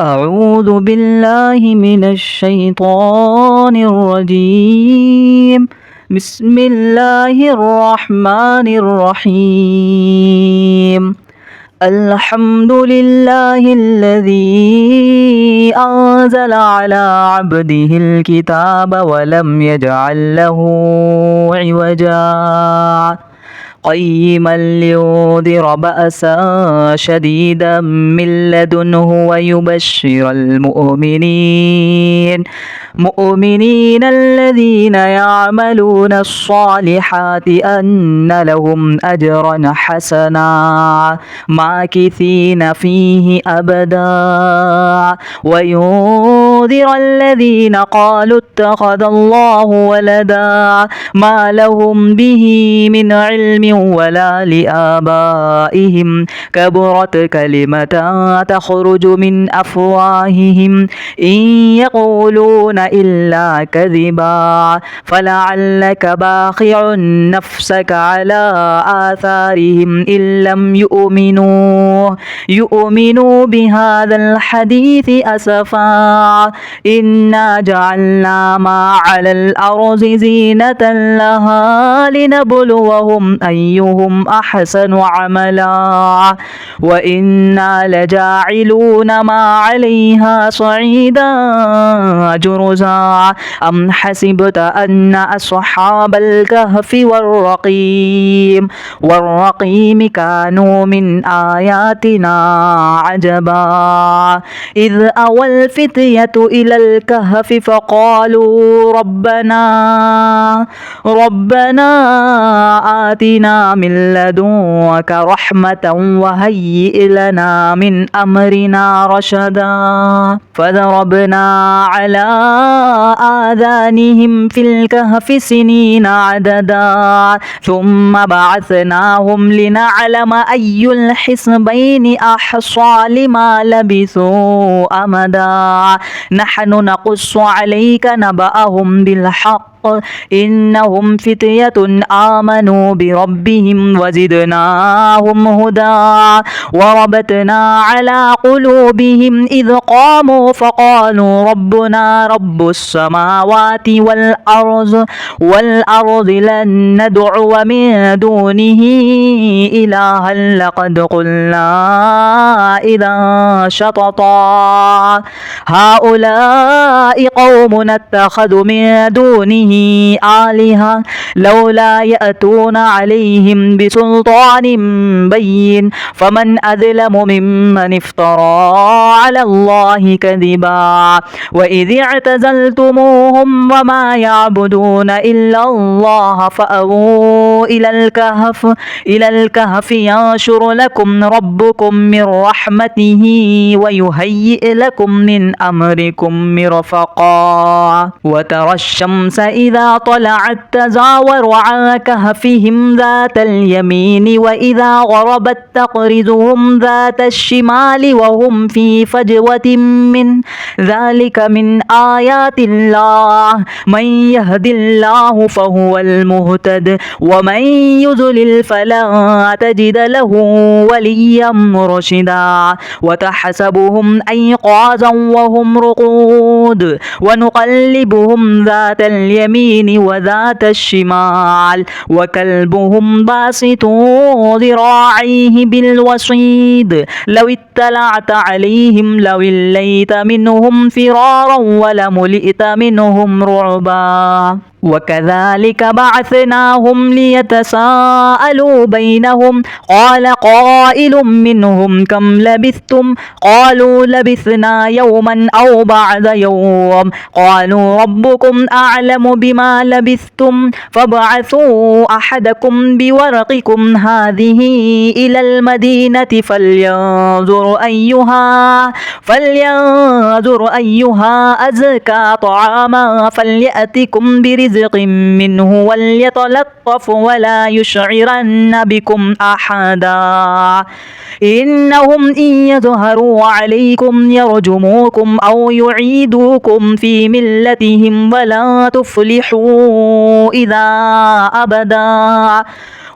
أعوذ بالله من الشيطان الرجيم. بسم الله الرحمن الرحيم. الحمد لله الذي أنزل على عبده الكتاب ولم يجعل له عوجا قيما لينذر بأسا شديدا من لدنه ويبشر المؤمنين الذين يعملون الصالحات أن لهم أجرا حسنا ماكثين فيه أبدا وينذر الذين قالوا اتخذ الله ولدا ما لهم به من علم ولا لآبائهم كبرت كلمة تخرج من أفواههم إن يقولون إلا كذبا فلعلك باخع نفسك على آثارهم إن لم يؤمنوا بهذا الحديث أسفا إنا جعلنا ما على الأرض زينة لها لنبلوهم أيهم أحسن عملا وإنا لجاعلون ما عليها صعيدا جرزا أم حسبت أن أصحاب الكهف والرقيم كانوا من آياتنا عجبا إذ أوى الفتية إلى الكهف فقالوا ربنا آتنا من لدنك رحمة وهيئ لنا من أمرنا رشدا فضربنا على آذانهم في الكهف سنين عددا ثم بعثناهم لنعلم أي الحزبين أحصى لما لبثوا أمدا نحن نقص عليك نبأهم بالحق إنهم فتية آمنوا بربهم وزدناهم هدى وربطنا على قلوبهم إذ قاموا فقالوا ربنا رب السماوات والأرض لن ندعو من دونه إلها لقد قلنا إذا شططا هؤلاء قوم اتخذوا من دونه آلهة لولا يأتون عليهم بسلطان بين فمن أظلم ممن افترى على الله كذبا وإذ اعتزلتموهم وما يعبدون إلا الله فأووا إلى الكهف ينشر لكم ربكم من رحمته ويهيئ لكم من أمركم مرفقا وترى الشمس إذا طلعت تزاور عن كهفهم ذات اليمين وإذا غربت تقرضهم ذات الشمال وهم في فجوة من ذلك من آيات الله من يهد الله فهو المهتد ومن يضلل فلا تجد له وليا مرشدا وتحسبهم أيقاظا وهم رقود ونقلبهم ذات اليمين وذات الشمال وكلبهم باسط ذراعيه بالوصيد لو اطلعت عليهم لوليت منهم فرارا ولملئت منهم رعبا وكذلك بعثناهم ليتساءلوا بينهم قال قائل منهم كم لبثتم قالوا لبثنا يوما أو بعد يوم قالوا ربكم أعلم بما لبثتم فابعثوا أحدكم بورقكم هذه إلى المدينة فلينظر أيها أزكى طعاما فليأتكم برزق منه وليتلطف ولا يشعرن بكم أحدا إنهم إن يظهروا عليكم يرجموكم أو يعيدوكم في ملتهم ولا تفلحوا إذا أبدا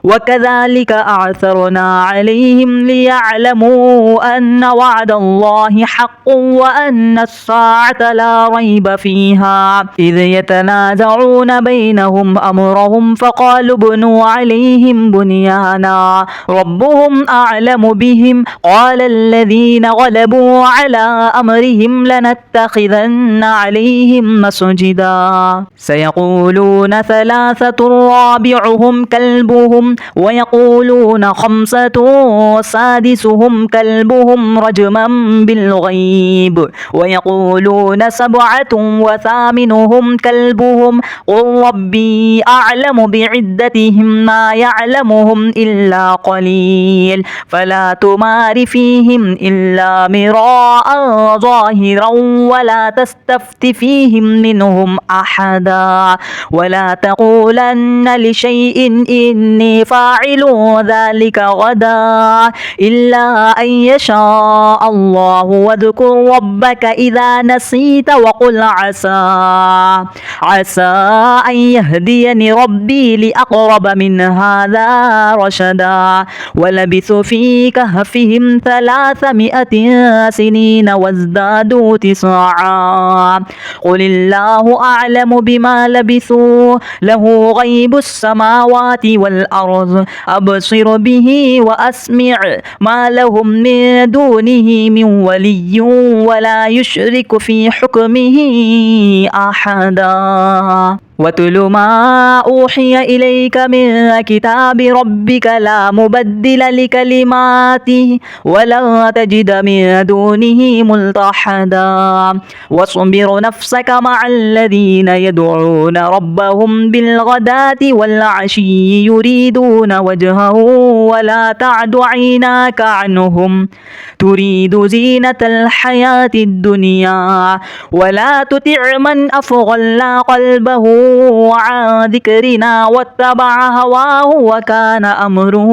وكذلك أعثرنا عليهم ليعلموا أن وعد الله حق وأن الساعة لا ريب فيها إذ يتنازعون بينهم أمرهم فقالوا ابنوا عليهم بنيانا ربهم أعلم بهم قال الذين غلبوا على أمرهم لنتخذن عليهم مسجدا سيقولون ثلاثة رابعهم كلبهم ويقولون خمسة سادسهم كلبهم رجما بالغيب ويقولون سبعة وثامنهم كلبهم قل ربي أعلم بعدتهم ما يعلمهم إلا قليل فلا تمار فيهم إلا مراء ظاهرا ولا تستفت فيهم منهم أحدا ولا تقولن لشيء إني فاعل ذلك غدا إلا أن يشاء الله واذكر ربك إذا نسيت وقل عسى أن يهديني ربي لأقرب من هذا رشدا ولبثوا في كهفهم 300 سنين وازدادوا 9 قل الله أعلم بما لبثوا له غيب السماوات والأرض أبصر به وأسمع ما لهم من دونه من ولي ولا يشرك في حكمه أحدا واتل ما أوحي إليك من كتاب ربك لا مبدل لكلماته ولا تجد من دونه ملتحدا واصبر نفسك مع الذين يدعون ربهم بالغداة والعشي يريدون وجهه ولا تعد عيناك عنهم تريد زينة الحياة الدنيا ولا تطع من أغفلنا قلبه عن ذكرنا واتبع هواه وكان أمره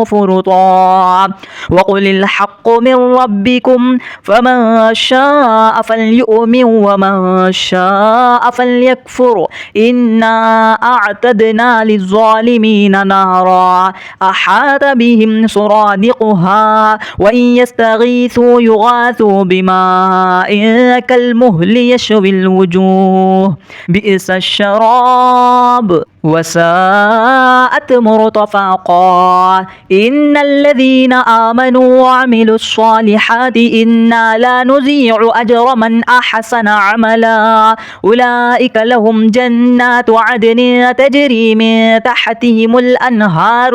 فرطا وقل الحق من ربكم فمن شاء فليؤمن ومن شاء فليكفر إنا أعتدنا للظالمين نارا أحاط بهم سرادقها وإن يستغيثوا يغاثوا بماء كالمهل يشوي الوجوه بئس الشراب وساءت مرتفقا إن الذين آمنوا وعملوا الصالحات إنا لا نضيع أجر من أحسن عملا أولئك لهم جنات عدن تجري من تحتهم الأنهار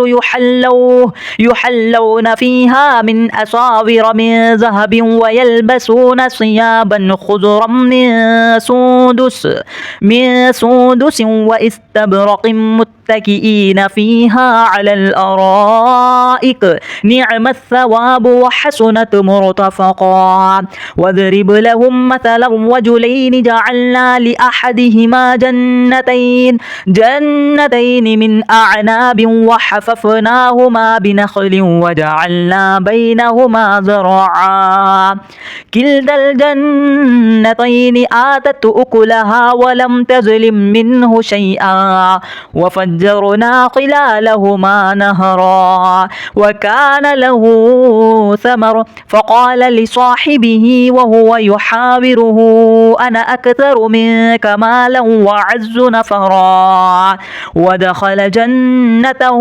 يحلون فيها من أساور من ذهب ويلبسون ثيابا خضرا من سندس واستبرق متكئين فيها على الأرائك نعم الثواب وحسنت مرتفقا واضرب لهم مثلا رجلين جعلنا لأحدهما جنتين من أعناب وحففناهما بنخل وجعلنا بينهما زرعا كلتا الجنتين آتت أكلها ولم تظلم منه شيئا وفجرنا خلالهما نهرا وكان له ثمر فقال لصاحبه وهو يحاوره أنا أكثر منك مالا وأعز نفرا ودخل جنته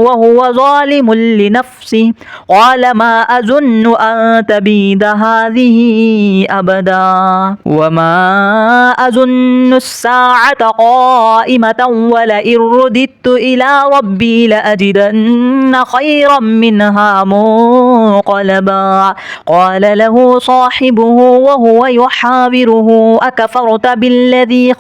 وهو ظالم لنفسه قال ما أظن أن تبيد هذه أبدا وما أظن الساعة قائمة ولئن رددت إلى ربي لأجدن خيرا منها منقلبا قال له صاحبه وهو يحاوره أكفرت بالذي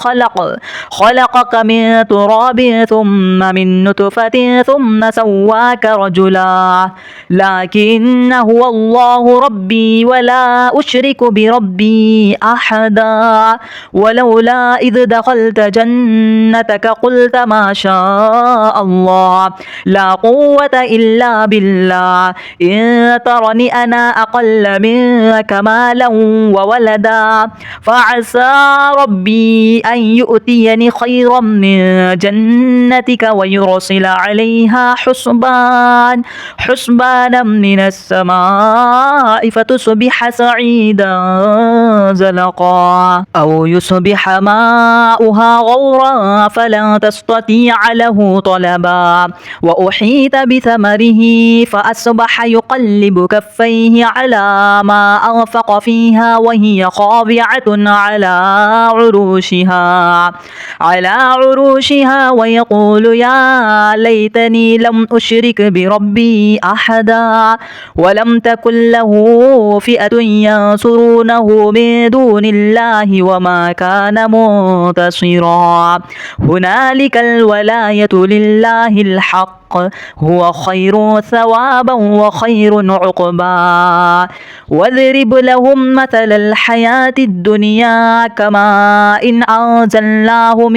خلقك من تراب ثم من نطفة ثم سواك رجلا لكن هو الله ربي ولا أشرك بربي أحدا ولولا إذ دخلت جنتك قلت ما شاء شاء الله لا قوة إلا بالله إن ترني أنا أقل منك مالا وولدا فعسى ربي أن يؤتيني خيرا من جنتك ويرسل عليها حسبانا من السماء فتصبح سعيدا زلقا أو يصبح ماؤها غورا فلن تستطيع له طلبا وأحيط بثمره فأصبح يقلب كفيه على ما أنفق فيها وهي خاضعة على عروشها ويقول يا ليتني لم أشرك بربي أحدا ولم تكن له فئة ينصرونه من دون الله وما كان منتصرا هنالك الولاية لله الحق هو خير ثوابا وخير عقبا واضرب لهم مثل الحياة الدنيا كماء إن أنزلناه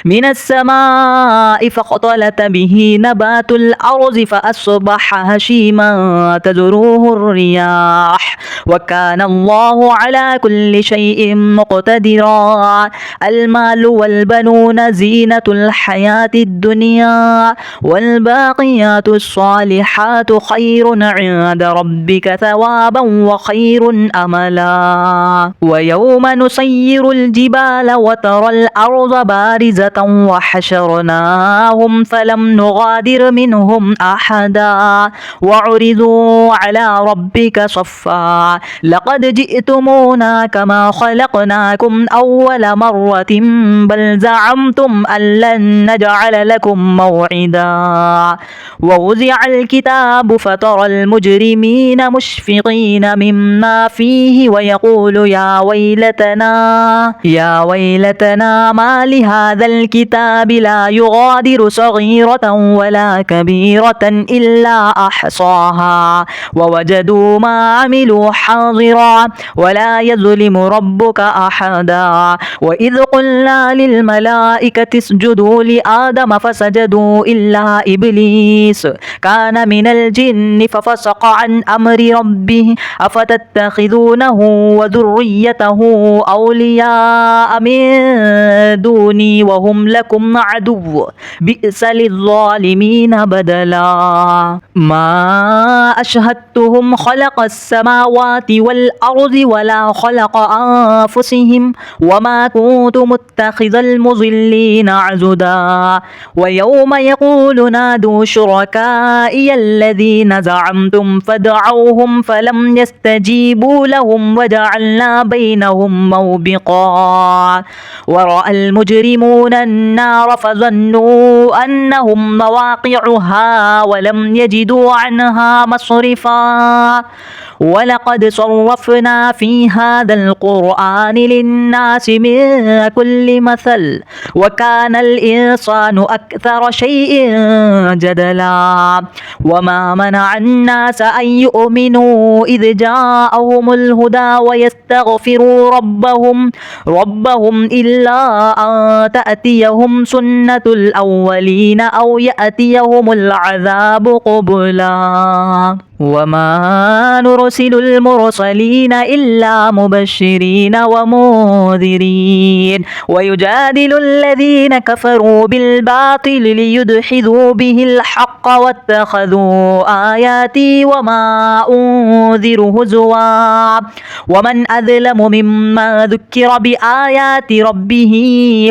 من السماء فاختلط به نبات الأرض فأصبح هشيما تذروه الرياح وكان الله على كل شيء مقتدرا المال والبنون زينة الحياة الدنيا والباقيات الصالحات خير عند ربك ثوابا وخير أملا ويوم نسير الجبال وترى الأرض بارزة وحشرناهم فلم نغادر منهم أحدا وعرضوا على ربك صفا لقد جئتمونا كما خلقناكم أول مرة بل زعمتم أن لن نجعل لكم موعدا ووزع الكتاب فترى المجرمين مشفقين مما فيه ويقول يا ويلتنا ما لهذا الكتاب لا يغادر صغيرة ولا كبيرة إلا أحصاها ووجدوا ما عملوا حاضرا ولا يظلم ربك أحدا وإذ قلنا للملائكة اسجدوا لآدم فسجدوا إلا إبليس كان من الجن ففسق عن أمر ربه أفتتخذونه وذريته أولياء من دوني وهم لكم عدو بئس للظالمين بدلا ما أشهدتهم خلق السماوات والأرض ولا خلق أنفسهم وما كنت متخذ المضلين عضدا ويوم يقول نادوا شركائي الذين زعمتم فدعوهم فلم يستجيبوا لهم وجعلنا بينهم موبقا ورأى المجرمون النار فظنوا أنهم مواقعها ولم يجدوا عنها مصرفا ولقد صرفنا في هذا القرآن للناس من كل مثل وكان الإنسان أكثر شيء جدلا وما منع الناس أن يؤمنوا إذ جاءهم الهدى ويستغفروا ربهم إلا أن تأتيهم سنة الأولين أو يأتيهم العذاب قبلا وما نرسل المرسلين إلا مبشرين ومنذرين ويجادل الذين كفروا بالباطل ليدحضوا به الحق واتخذوا آياتي وما أنذر هزوا ومن أظلم ممن ذكر بآيات ربه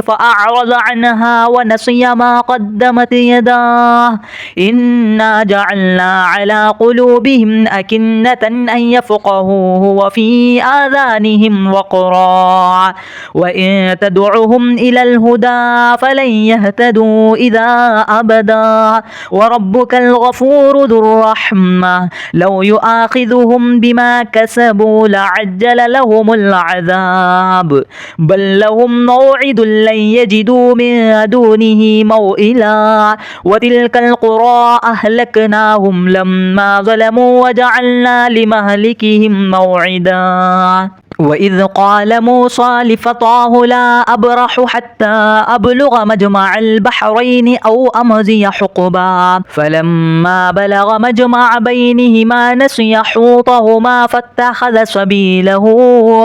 فأعرض عنها ونسي ما قدمت يداه إنا جعلنا على قلوبهم أكنة أن يفقهوه وفي آذانهم وقرا وإن تدعهم إلى الهدى فلن يهتدوا إذا أبدا وربك الغفور ذو الرحمة لو يؤاخذهم بما كسبوا لعجل لهم العذاب بل لهم موعد لن يجدوا من دونه موئلا وتلك القرى أهلكناهم لما ظلموا وجعلنا لمهلكهم موعدا وإذ قال موسى لفتاه لا أبرح حتى أبلغ مجمع البحرين أو أمضي حقبا فلما بلغ مجمع بينهما نسي حوطهما فاتخذ سبيله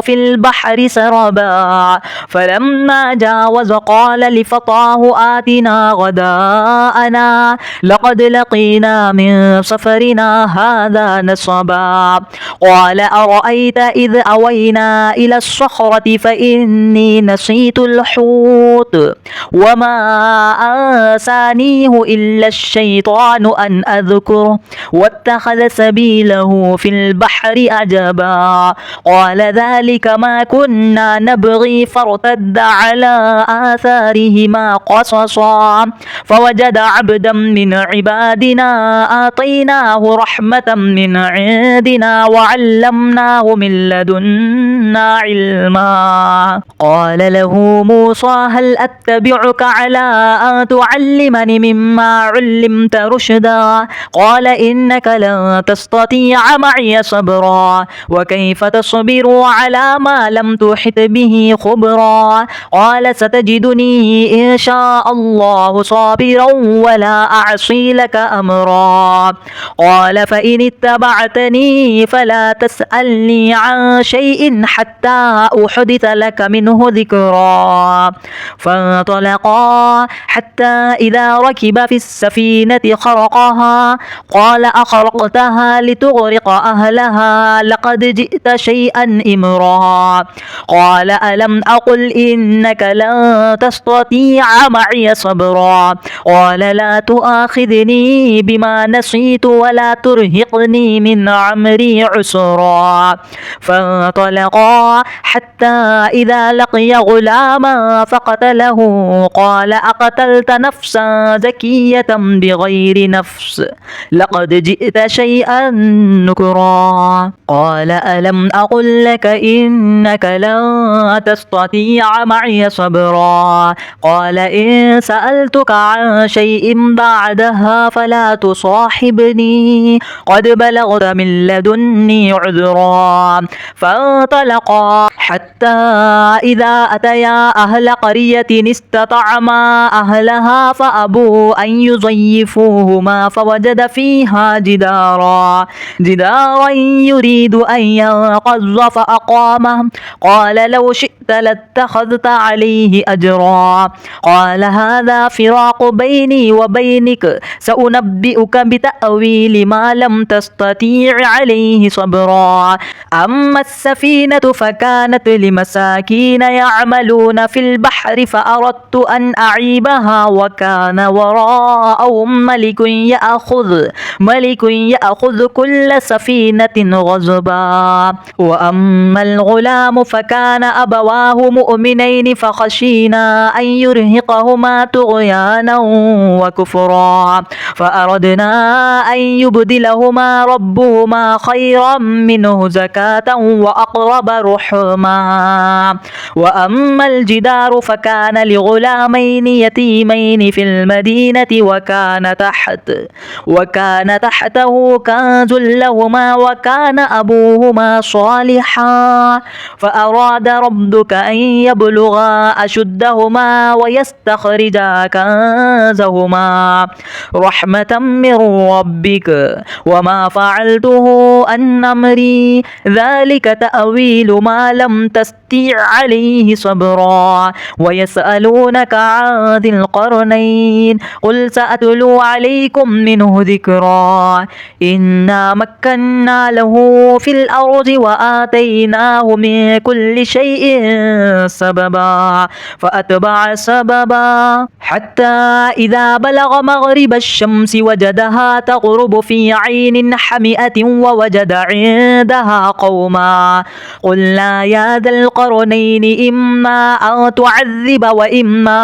في البحر سربا فلما جاوز قال لفتاه آتنا غداءنا لقد لقينا من سفرنا هذا نصبا قال أرأيت إذ أوينا إلى الصخرة فإني نسيت الحوت وما أنسانيه إلا الشيطان أن أذكره واتخذ سبيله في البحر عجبا قال ذلك ما كنا نبغي فارتد على آثارهما قصصا فوجد عبدا من عبادنا آتيناه رحمة من عندنا وعلمناه من لدنا علما قال له موسى هل أتبعك على أن تعلمني مما علمت رشدا قال إنك لن تستطيع معي صبرا وكيف تصبر على ما لم تحط به خبرا قال ستجدني إن شاء الله صابرا ولا أعصي لك أمرا قال فإن اتبعتني فلا تسألني عن شيء حتى أحدث لك منه ذكرا فانطلقا حتى إذا ركب في السفينة خرقها قال أخرقتها لتغرق أهلها لقد جئت شيئا إمرا قال ألم أقل إنك لن تستطيع معي صبرا قال لا تؤاخذني بما نسيت ولا ترهقني من عمري عسرا فانطلقا حتى إذا لقي غلاما فقتله قال أقتلت نفسا زكية بغير نفس لقد جئت شيئا نكرا قال ألم أقل لك إنك لن تستطيع معي صبرا قال إن سألتك عن شيء بعدها فلا تصاحبني قد بلغت من لدني عذرا فانطلقا حتى إذا أتيا أهل قرية استطعما أهلها فأبوا أن يضيفوهما فوجد فيها جدارا يريد أن ينقض فأقامه قال لو شئت لاتخذت عليه أجرا قال هذا فراق بيني وبينك سأنبئك بتأويل ما لم تستطيع عليه صبرا أما السفينة فكانت لمساكين يعملون في البحر فأردت أن أعيبها وكان وراءهم ملك يأخذ كل سفينة غصبا وأما الغلام فكان أبواه مؤمنين فخشينا أن يرهقهما طغيانا وكفرا فأردنا أن يبدلهما ربهما خيرا منه زكاة وأقرب رحما وأما الجدار فكان لغلامين يتيمين في المدينة وكان تحته كنز لهما وكان أبوهما صالحا فأراد ربك أن يبلغا أشدهما ويستخرجا كنزهما رحمة من ربك وما فعلته عن أمري ذلك تأويل ما لم تستطع عليه صبرا ويسألونك عن ذي القرنين قل سأتلو عليكم منه ذكرا إنا مكنا له في الأرض وآتيناه من كل شيء سببا فأتبع سببا حتى إذا بلغ مغرب الشمس وجدها تغرب في عين حمئة ووجد عندها قوما قلنا يا ذا القرنين إما أن تعذب وإما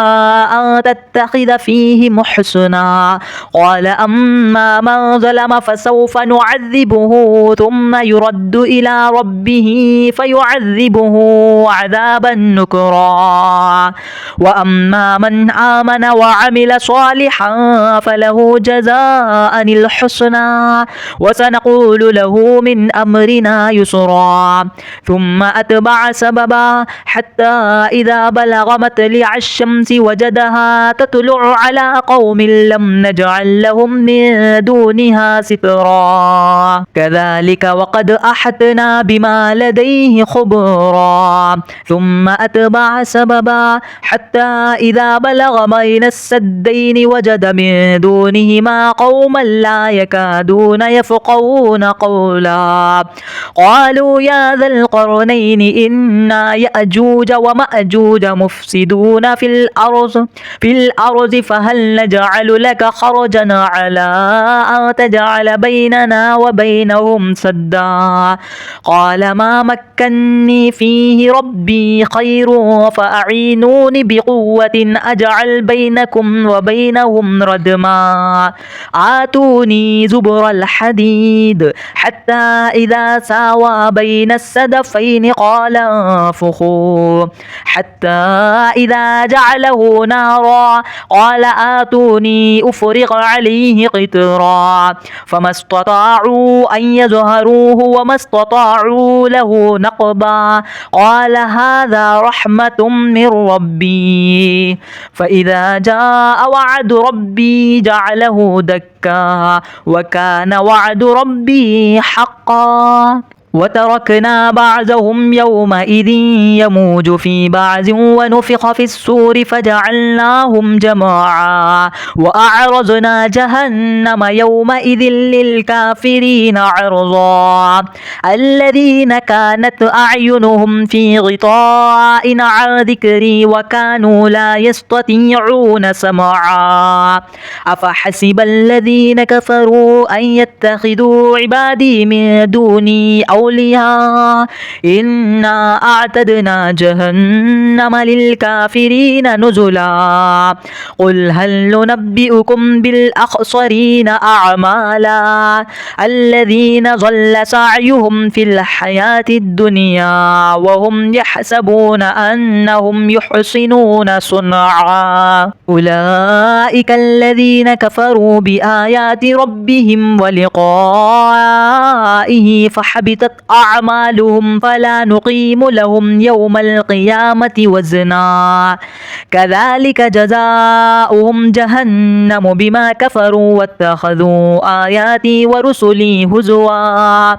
أن تتخذ فيهم حسنا قال أما من ظلم فسوف نعذبه ثم يرد إلى ربه فيعذبه عذابا نكرا وأما من آمن وعمل صالحا فله جزاء الحسنى وسنقول له من أمرنا يسرا ثم أتبع سببا حتى إذا بلغ مطلع الشمس وجدها تطلع على قوم لم نجعل لهم من دونها سترا كذلك وقد أحطنا بما لديه خبرا ثم أتبع سببا حتى إذا بلغ بين السدين وجد من دونهما قوما لا يكادون يفقهون قولا قالوا يا ذا القرنين إن يأجوج ومأجوج مفسدون في الأرض فهل نجعل لك خرجا على أن تجعل بيننا وبينهم سدا قال ما مكني فيه ربي خير فأعينوني بقوة أجعل بينكم وبينهم ردما آتوني زبر الحديد حتى إذا ساوى بين السدفين قال انفخوا حتى إذا جعله نارا قال آتوني أفرغ عليه قطرا فما استطاعوا أن يظهروه وما استطاعوا له نقبا قال هذا رحمة من ربي فإذا جاء وعد ربي جعله دكا وكان وعد ربي حقا وتركنا بعضهم يومئذ يموج في بعض ونفخ في الصور فجعلناهم جماعا وأعرضنا جهنم يومئذ للكافرين عرضا الذين كانت أعينهم في غطاء عن ذكري وكانوا لا يستطيعون سمعا أفحسب الذين كفروا أن يتخذوا عبادي من دوني أولياء إنا أعتدنا جهنم للكافرين نزلا قل هل ننبئكم بالأخسرين أعمالا الذين ضل سعيهم في الحياة الدنيا وهم يحسبون أنهم يحسنون صنعا أولئك الذين كفروا بآيات ربهم ولقائه فحبطت أعمالهم فلا نقيم لهم يوم القيامة وزنا كذلك جزاؤهم جهنم بما كفروا واتخذوا آياتي ورسلي هزوا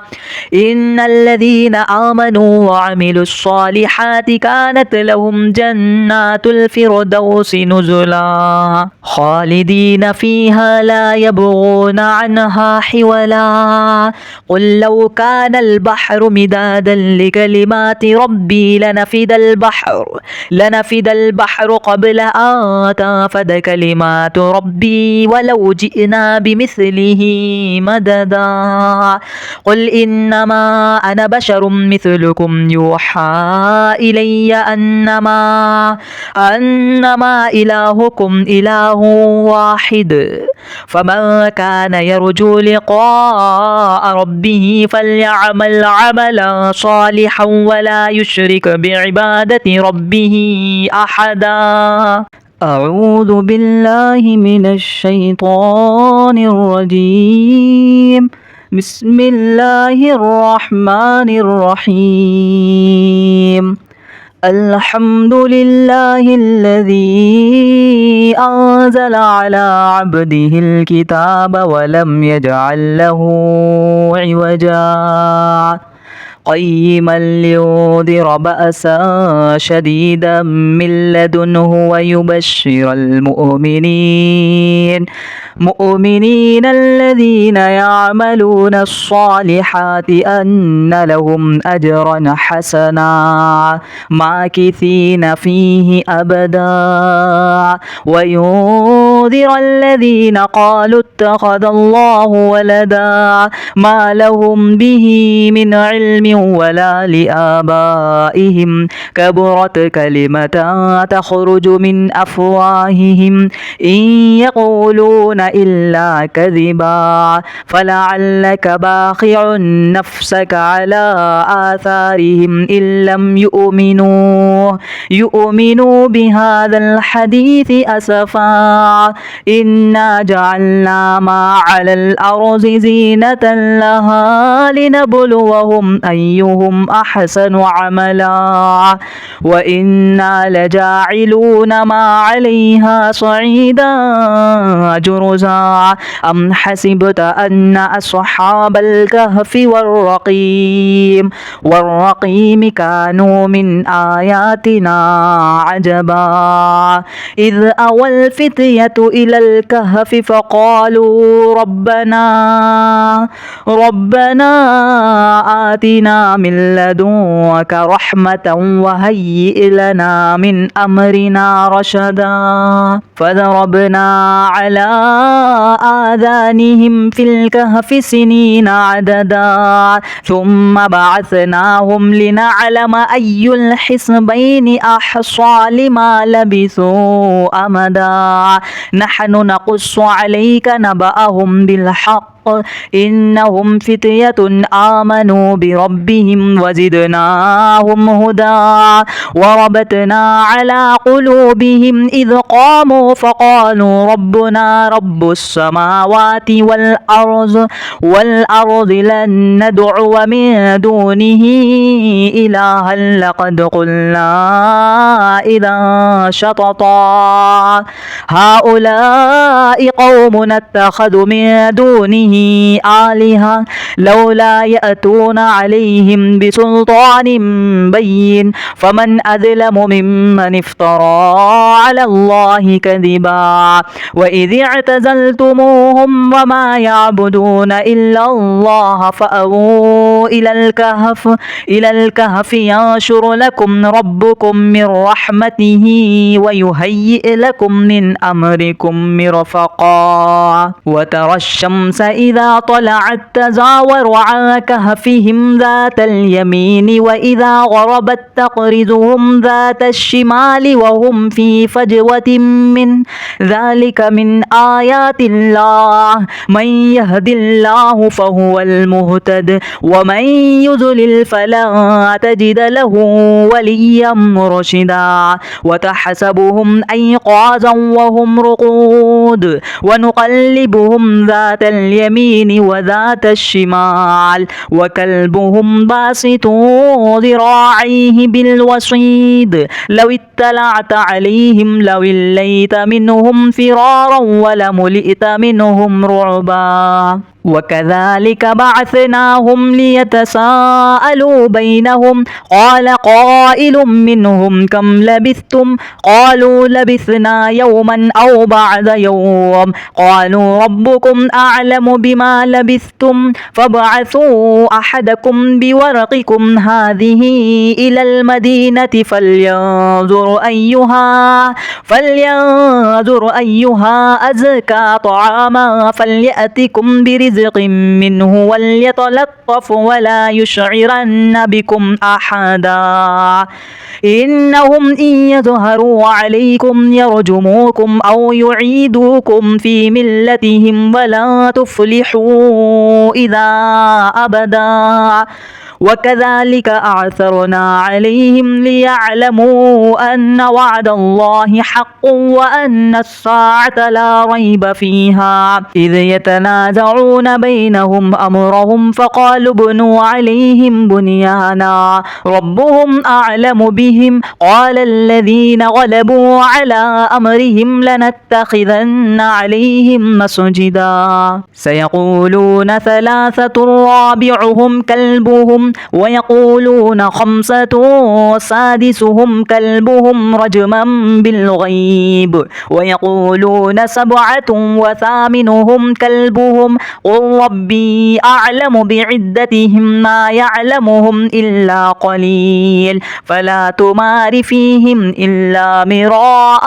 إن الذين آمنوا وعملوا الصالحات كانت لهم جنات الفردوس نزلا خالدين فيها لا يبغون عنها حولا قل لو كان البحر مدادا لكلمات ربي لنفد البحر قبل أن تنفد كلمات ربي ولو جئنا بمثله مددا قل إنما أنا بشر مثلكم يوحى إلي أنما إلهكم إله واحد فمن كان يرجو لقاء ربه فليعمل عملا صالحا ولا يشرك بعبادة ربه أحدا أعوذ بالله من الشيطان الرجيم بسم الله الرحمن الرحيم الحمد لله الذي أنزل على عبده الكتاب ولم يجعل له عوجا قيما لينذر بأسا شديدا من لدنه ويبشر المؤمنين الذين يعملون الصالحات أن لهم أجرا حسنا ماكثين فيه أبدا وينذر الذين قالوا اتخذ الله ولدا ما لهم به من علم ولا لآبائهم كبرت كلمة تخرج من أفواههم إن يقولون إلا كذبا فلعلك باخع نفسك على آثارهم إن لم يؤمنوا بهذا الحديث أسفا إنا جعلنا ما على الأرض زينة لها لنبلوهم أيهم أحسن عملا وإنا لجاعلون ما عليها صعيدا جرزا أم حسبت أن أصحاب الكهف والرقيم كانوا من آياتنا عجبا إذ أوى الفتية إلى الكهف فقالوا ربنا آتنا من لدنك رحمة وهيئ لنا من أمرنا رشدا فضربنا على آذانهم في الكهف سنين عددا ثم بعثناهم لنعلم أي الحزبين أحصى لما لبثوا أمدا نحن نقص عليك نبأهم بالحق إنهم فتية آمنوا بربهم وزدناهم هدى وربطنا على قلوبهم إذ قاموا فقالوا ربنا رب السماوات والأرض لن ندعو من دونه إلها لقد قلنا إذا شططا هؤلاء قوم اتخذوا من دونه آلهة لولا يأتون عليهم بسلطان بين فمن أظلم ممن افترى على الله كذبا وإذ اعتزلتموهم وما يعبدون إلا الله فأووا إلى الكهف ينشر لكم ربكم من رحمته ويهيئ لكم من أمركم مرفقا وترى الشمس إذا طلعت تزاور عن كهفهم ذات اليمين وإذا غربت تقرضهم ذات الشمال وهم في فجوة من ذلك من آيات الله من يهد الله فهو المهتد ومن يضلل فلا تجد له وليا مرشدا وتحسبهم أيقاظا وهم رقود ونقلبهم ذات اليمين وذات الشمال وكلبهم باسط ذراعيه بالوصيد لو اطلعت عليهم لوليت منهم فرارا ولملئت منهم رعبا وكذلك بعثناهم ليتساءلوا بينهم قال قائل منهم كم لبثتم قالوا لبثنا يوما أو بعد يوم قالوا ربكم أعلم بما لبثتم فابعثوا أحدكم بورقكم هذه إلى المدينة فلينظر أيها أزكى طعاما فليأتكم برزق منه وليتلطف ولا يشعرن بكم أحدا إنهم إن يظهروا عليكم يرجموكم أو يعيدوكم في ملتهم ولا تفلحوا إذا أبدا وكذلك أعثرنا عليهم ليعلموا أن وعد الله حق وأن الساعة لا ريب فيها إذ يتنازعون بينهم أمرهم فقالوا ابنوا عليهم بنيانا ربهم أعلم بهم قال الذين غلبوا على أمرهم لنتخذن عليهم مسجدا سيقولون ثلاثة رابعهم كلبهم ويقولون خمسة سادسهم كلبهم رجما بالغيب ويقولون سبعة وثامنهم كلبهم قل ربي أعلم بعدتهم ما يعلمهم إلا قليل فلا تمار فيهم إلا مراء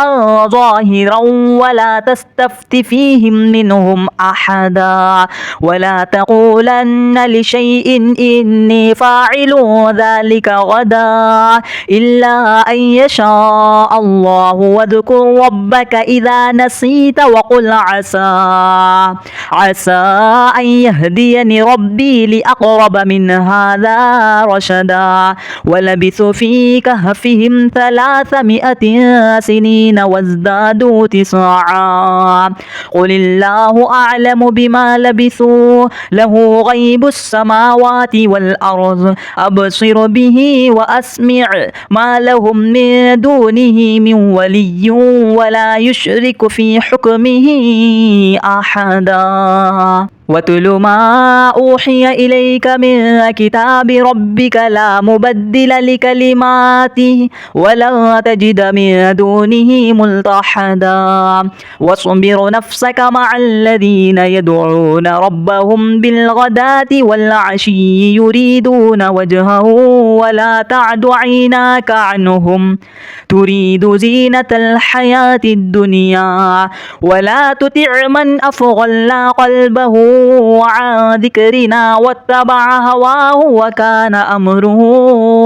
ظاهرا ولا تستفت فيهم منهم أحدا ولا تقولن لشيء إني فاعل ذلك غدا إلا أن يشاء الله واذكر ربك إذا نسيت وقل عسى أن يهديني ربي لأقرب من هذا رشدا ولبثوا في كهفهم 300 سنين وازدادوا 9 قل الله أعلم بما لبثوا له غيب السماوات والأرض أبصر به وأسمع ما لهم من دونه من ولي ولا يشرك في حكمه أحدا واتل ما أوحي إليك من كتاب ربك لا مبدل لكلماته ولا تجد من دونه ملتحدا واصبر نفسك مع الذين يدعون ربهم بالغداة والعشي يريدون وجهه ولا تعد عيناك عنهم تريد زينة الحياة الدنيا ولا تطع من أغفلنا قلبه عن ذكرنا واتبع هواه وكان أمره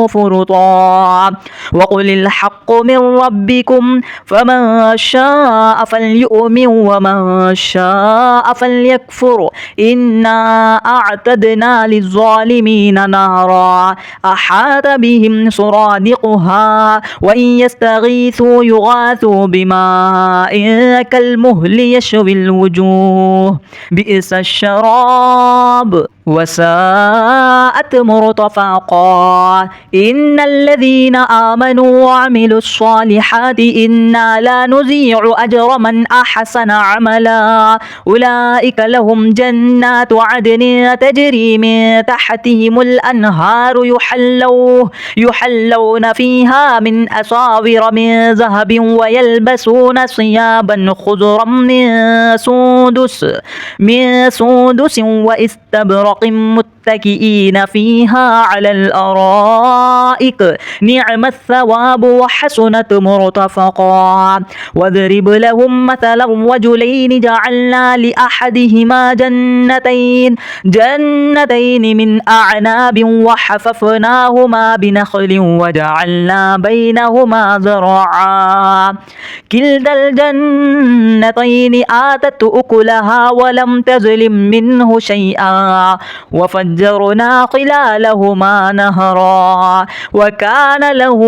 فرطا وقل الحق من ربكم فمن شاء فليؤمن ومن شاء فليكفر إنا أعتدنا للظالمين نارا أحاط بهم سرادقها وإن يستغيثوا يغاثوا بماء كالمهل يشوي الوجوه بئس الشراب وساءت مرتفقا إن الذين آمنوا وعملوا الصالحات إنا لا نضيع أجر من أحسن عملا أولئك لهم جنات عدن تجري من تحتهم الأنهار يحلون فيها من أساور من ذهب ويلبسون ثيابا خضرا من سندس واستبرق متكئين فيها على الأرائك نعم الثواب وحسنت مرتفقا واضرب لهم مثلا رجلين جعلنا لأحدهما جنتين من أعناب وحففناهما بنخل وجعلنا بينهما زرعا كلتا الجنتين آتت أكلها ولم تظلم منه شيئا وفجرنا خلالهما نهرا وكان له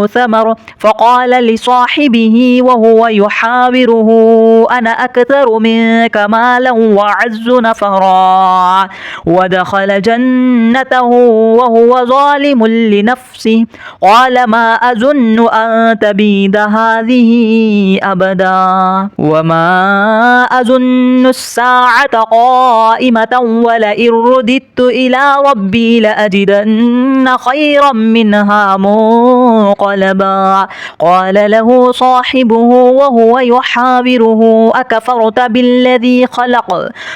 ثمر فقال لصاحبه وهو يحاوره أنا أكثر منك مالا وأعز نفرا ودخل جنته وهو ظالم لنفسه قال ما أظن أن تبيد هذه أبدا وما أظن الساعة قائمة ولئن رددت إلى ربي لأجدن خيرا منها منقلبا قال له صاحبه وهو يحاوره أكفرت بالذي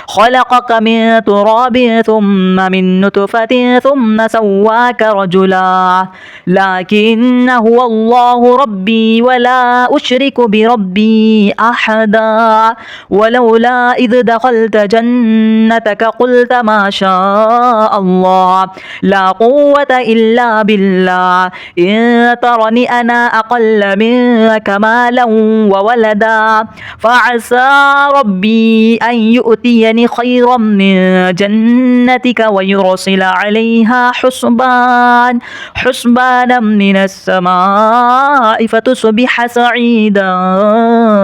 خلقك من تراب ثم من نطفة ثم سواك رجلا لكن هو الله ربي ولا أشرك بربي أحدا ولولا إذ دخلت جنتك قلت ما شاء الله لا قوة إلا بالله إن ترني أنا أقل منك مالا وولدا فعسى ربي أن يؤتيني خيرا من جنتك ويرسل عليها حسبانا من السماء فتصبح سعيدا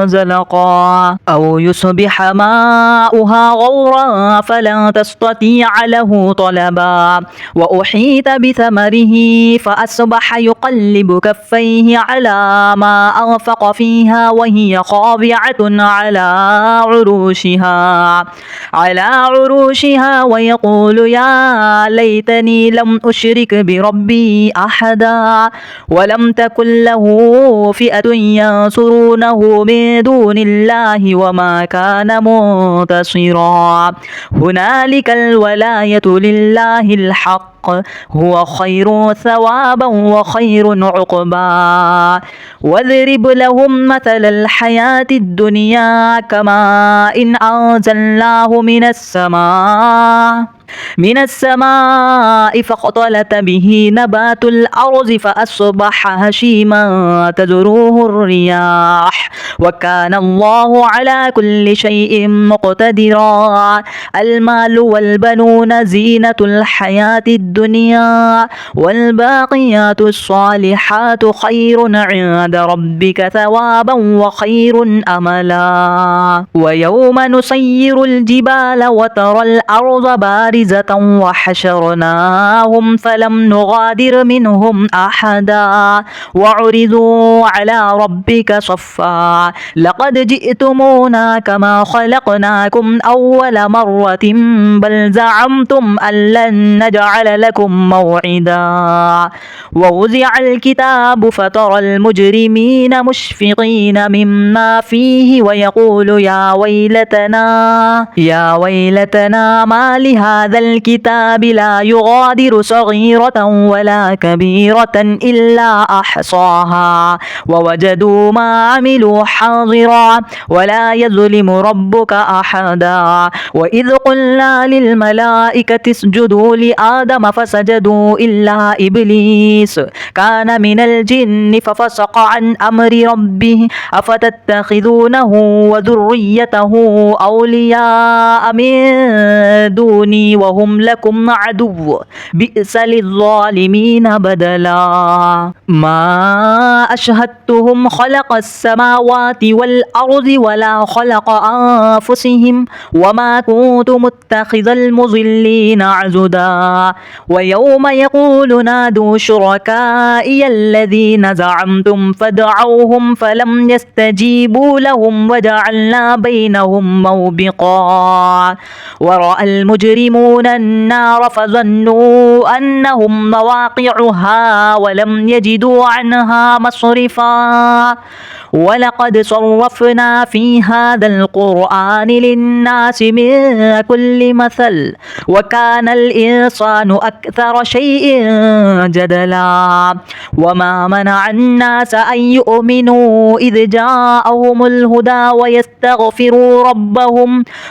زلقا أو يصبح ماؤها غورا فلن تستطيع له طلبا وأحيط بثمره فأصبح يقلب كفيه على ما أنفق فيها وهي خاضعة على عروشها ويقول يا ليتني لم أشرك بربي أحدا ولم تكن له فئة ينصرونه من دون الله وما كان منتصرا هنالك الولاية لله الحق هو خير ثوابا وخير عقبا واضرب لهم مثل الحياة الدنيا كماء إن أنزلناه من السماء فاختلط به نبات الأرض فأصبح هشيما تذروه الرياح وكان الله على كل شيء مقتدرا المال والبنون زينة الحياة الدنيا والباقيات الصالحات خير عند ربك ثوابا وخير أملا ويوم نسير الجبال وترى الأرض بارزة بارزة وحشرناهم فلم نغادر منهم أحدا وعرضوا على ربك صفا لقد جئتمونا كما خلقناكم أول مرة بل زعمتم أن لن نجعل لكم موعدا ووزع الكتاب فترى المجرمين مشفقين مما فيه ويقول يا ويلتنا ما لهذا الكتاب لا يغادر صغيرة ولا كبيرة إلا أحصاها ووجدوا ما عملوا حاضرا ولا يظلم ربك أحدا وإذ قلنا للملائكة اسجدوا لآدم فسجدوا إلا إبليس كان من الجن ففسق عن أمر ربه أفتتخذونه وذريته أولياء من دوني وهم لكم عدو بئس للظالمين بدلا ما أشهدتهم خلق السماوات والأرض ولا خلق أنفسهم وما كنت متخذ المضلين عضدا ويوم يقول نادوا شركائي الذين زعمتم فدعوهم فلم يستجيبوا لهم وجعلنا بينهم موبقا ورأى المجرمون النار فظنوا أنهم مواقعها ولم يجدوا عنها مصرفا ولقد صرفنا في هذا القرآن للناس من كل مثل وكان الإنسان أكثر شيء جدلا وما منع الناس أن يؤمنوا إذ جاءهم الهدى ويستغفروا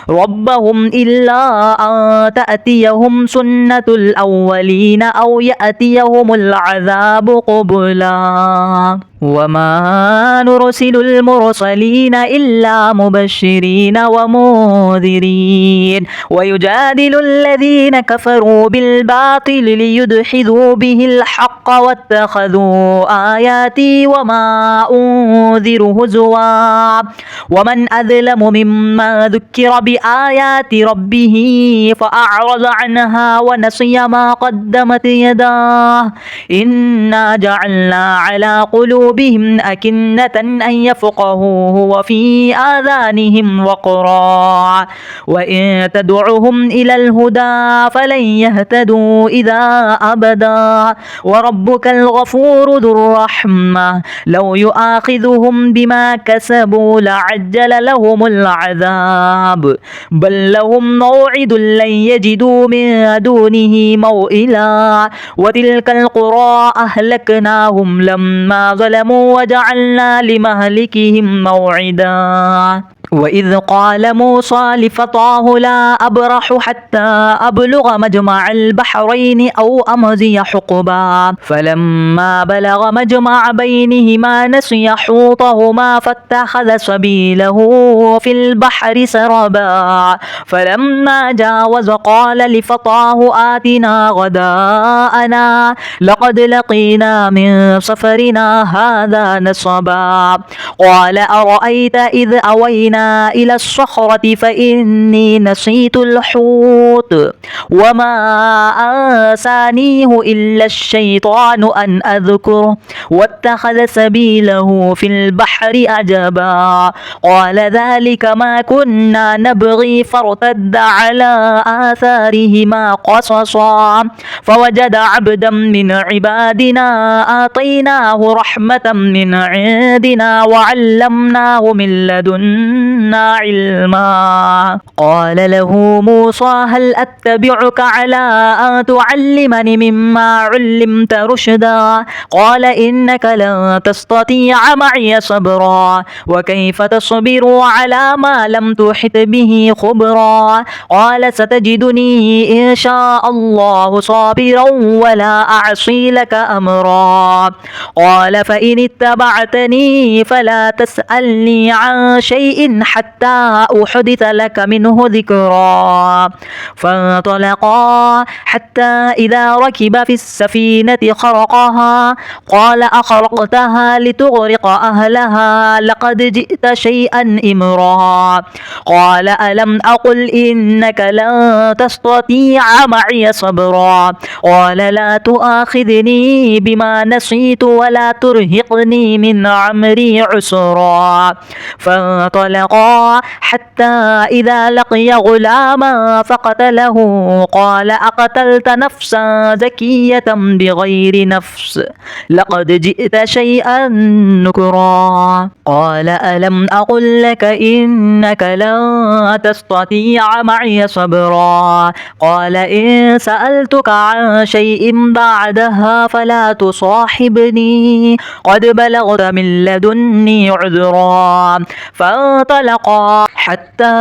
ربهم إلا أن تأتيهم سنة الأولين أو يأتيهم العذاب قبلا وما نرسل المرسلين إلا مبشرين ومنذرين ويجادل الذين كفروا بالباطل ليدحضوا به الحق واتخذوا آياتي وما أنذر هزوا ومن أظلم ممن ذكر بآيات ربه فأعرض عنها ونسي ما قدمت يداه إنا جعلنا على قلوبهم أكنة أن يفقهوه وفي آذانهم وقرا وإن تدعهم إلى الهدى فلن يهتدوا إذا أبدا وربك الغفور ذو الرحمة لو يؤاخذهم بما كسبوا لعجل لهم العذاب بل لهم موعد لن يجدوا من دونه موئلا وتلك القرى أهلكناهم لما ظلموا وجعلنا لمهلكهم موعدا وإذ قال موسى لفتاه لا أبرح حتى أبلغ مجمع البحرين أو أمضي حقبا فلما بلغ مجمع بينهما نسي حوطهما فاتخذ سبيله في البحر سربا فلما جاوز قال لفتاه آتنا غداءنا لقد لقينا من سفرنا هذا نصبا قال أرأيت إذ أوينا إلى الصخرة فإني نسيت الحوت وما أنسانيه إلا الشيطان أن أذكره واتخذ سبيله في البحر عجبا قال ذلك ما كنا نبغي فارتد على آثارهما قصصا فوجد عبدا من عبادنا آتيناه رحمة من عندنا وعلمناه من لدنا علما قال له موسى هل أتبعك على أن تعلمني مما علمت رشدا قال إنك لن تستطيع معي صبرا وكيف تصبر على ما لم تحط به خبرا قال ستجدني إن شاء الله صابرا ولا أعصي لك أمرا قال فإن اتبعتني فلا تسألني عن شيء حتى أحدث لك منه ذكرا. فانطلقا حتى إذا ركب في السفينة خرقها قال أخرقتها لتغرق أهلها لقد جئت شيئا إمرا. قال ألم أقل إنك لن تستطيع معي صبرا. قال لا تؤاخذني بما نسيت ولا ترهقني من عمري عسرا. فانطلقا حتى إذا لقي غلاما فقتله قال أقتلت نفسا زكية بغير نفس لقد جئت شيئا نكرا. قال ألم أقل لك إنك لن تستطيع معي صبرا. قال إن سألتك عن شيء بعدها فلا تصاحبني قد بلغت من لدني عذرا. فانطلقا حتى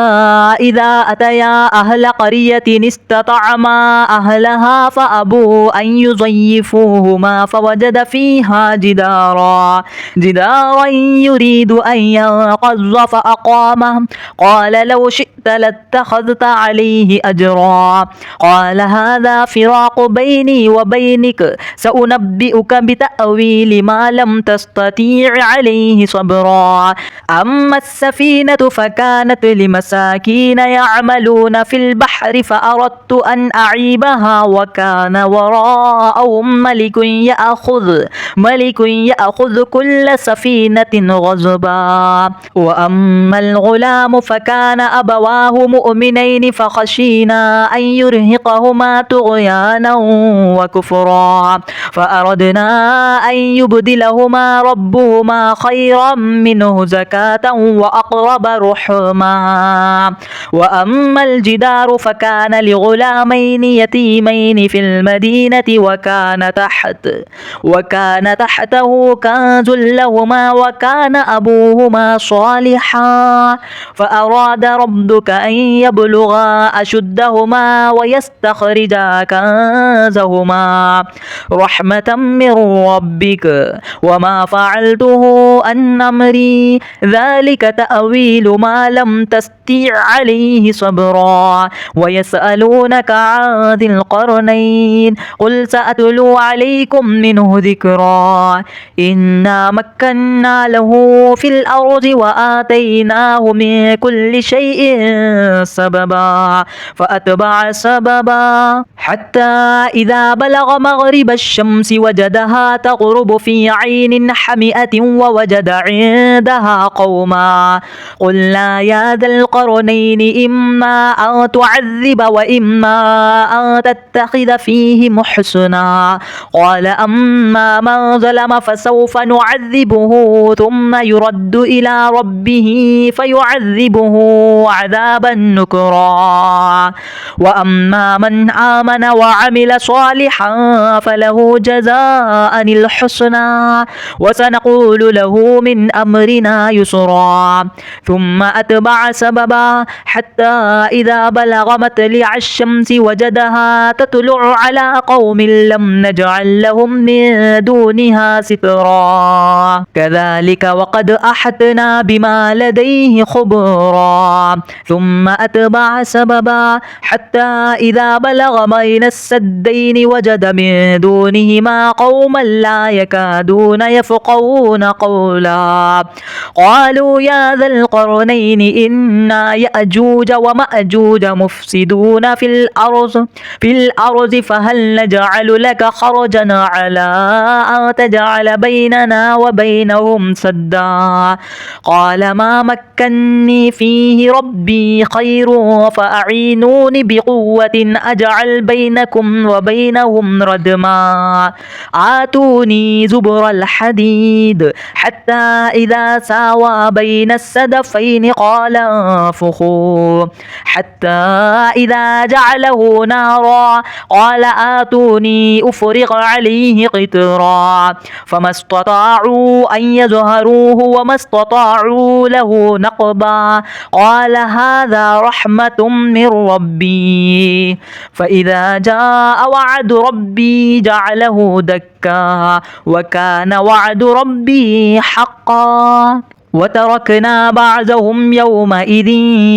إذا أتيا أهل قرية استطعما أهلها فأبوا أن يضيفوهما فوجد فيها جدارا يريد أن ينقض فأقامه. قال لو شئت لاتخذت عليه أجرا. قال هذا فراق بيني وبينك سأنبئك بتأويل ما لم تستطيع عليه صبرا. أما السفينة فكانت لمساكين يعملون في البحر فأردت أن أعيبها وكان وراءهم ملك يأخذ كل سفينة غصبا. وأما الغلام فكان أبواه مؤمنين فخشينا أن يرهقهما طغيانا وكفرا فأردنا أن يبدلهما ربهما خيرا منه زكاة وأقرب رحما. وأما الجدار فكان لغلامين يتيمين في المدينة وكان تحته كنز لهما وكان أبوهما صالحا فأراد ربك أن يبلغا أشدهما ويستخرجا كنزهما رحمة من ربك وما فعلته عن أمري ذلك تأويل ما لم تستطع عليه صبرا. ويسألونك عن ذي القرنين قل سأتلو عليكم منه ذكرا. إنا مكنا له في الأرض وآتيناه من كل شيء سببا فأتبع سببا حتى إذا بلغ مغرب الشمس وجدها تغرب في عين حمئة ووجد عندها قوما قلنا يا ذا القرنين إما أن تعذب وإما أن تتخذ فيهم حسنا. قال أما من ظلم فسوف نعذبه ثم يرد إلى ربه فيعذبه عذابا نكرا. وأما من آمن وعمل صالحا فله جزاء الحسنى وسنقول له من أمرنا يسرا. ثم أتبع سببا حتى إذا بلغ مطلع الشمس وجدها تطلع على قوم لم نجعل لهم من دونها سترا. كذلك وقد أحطنا بما لديه خبرا. ثم أتبع سببا حتى إذا بلغ بين السدين وجد من دونهما قوما لا يكادون يفقهون قولا. قالوا يا ذا القرنين إن يأجوج ومأجوج مفسدون في الأرض فهل نجعل لك خرجا على أن تجعل بيننا وبينهم سدا. قال ما مكني فيه ربي خير فأعينوني بقوة أجعل بينكم وبينهم ردما. آتوني زبر الحديد حتى إذا ساوى بين السدفين قال انفخوا حتى إذا جعله نارا قال آتوني أفرغ عليه قطرا. فما استطاعوا أن يظهروه وما استطاعوا له نقبا. قال هذا رحمة من ربي فإذا جاء وعد ربي جعله دكا وكان وعد ربي حقا. وتركنا بعضهم يومئذ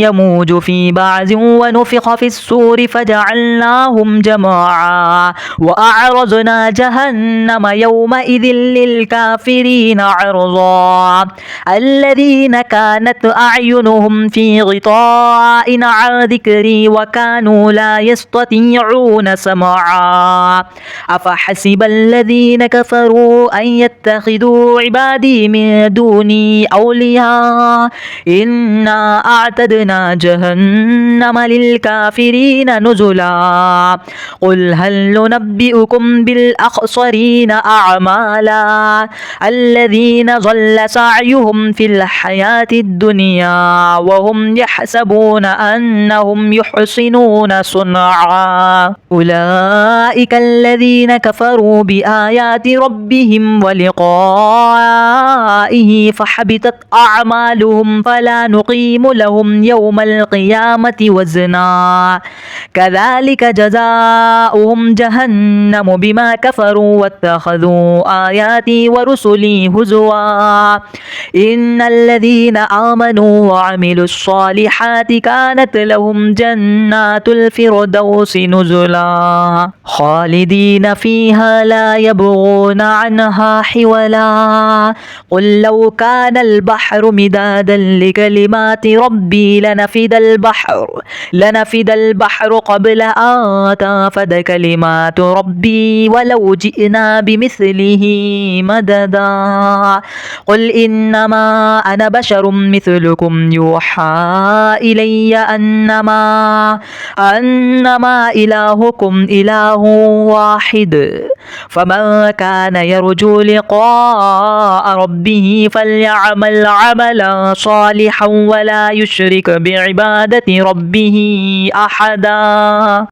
يموج في بعض ونفخ في الصور فجعلناهم جماعا وأعرضنا جهنم يومئذ للكافرين عرضا الذين كانت أعينهم في غطاء عن ذكري وكانوا لا يستطيعون سمعا أفحسب الذين كفروا أن يتخذوا عبادي من دوني أولياء إنا أعتدنا جهنم للكافرين نزلا قل هل ننبئكم بالأخسرين أعمالا الذين ضل سعيهم في الحياة الدنيا وهم يحسبون أنهم يحسنون صنعا أولئك الذين كفروا بآيات ربهم ولقائه فحبطت أعمالهم فلا نقيم لهم يوم القيامة وزنا كذلك جزاؤهم جهنم بما كفروا واتخذوا آياتي ورسلي هزوا إن الذين آمنوا وعملوا الصالحات كانت لهم جنات الفردوس نزلا خالدين فيها لا يبغون عنها حولا قل لو كان البحر مدادا لكلمات ربي لنفد البحر قبل أن تنفد كلمات ربي ولو جئنا بمثله مددا قل إنما أنا بشر مثلكم يوحى إلي أنما إلهكم إله واحد فمن كان يرجو لقاء ربه فليعمل عملا صالحا ولا يشرك بعبادة ربه أحدا.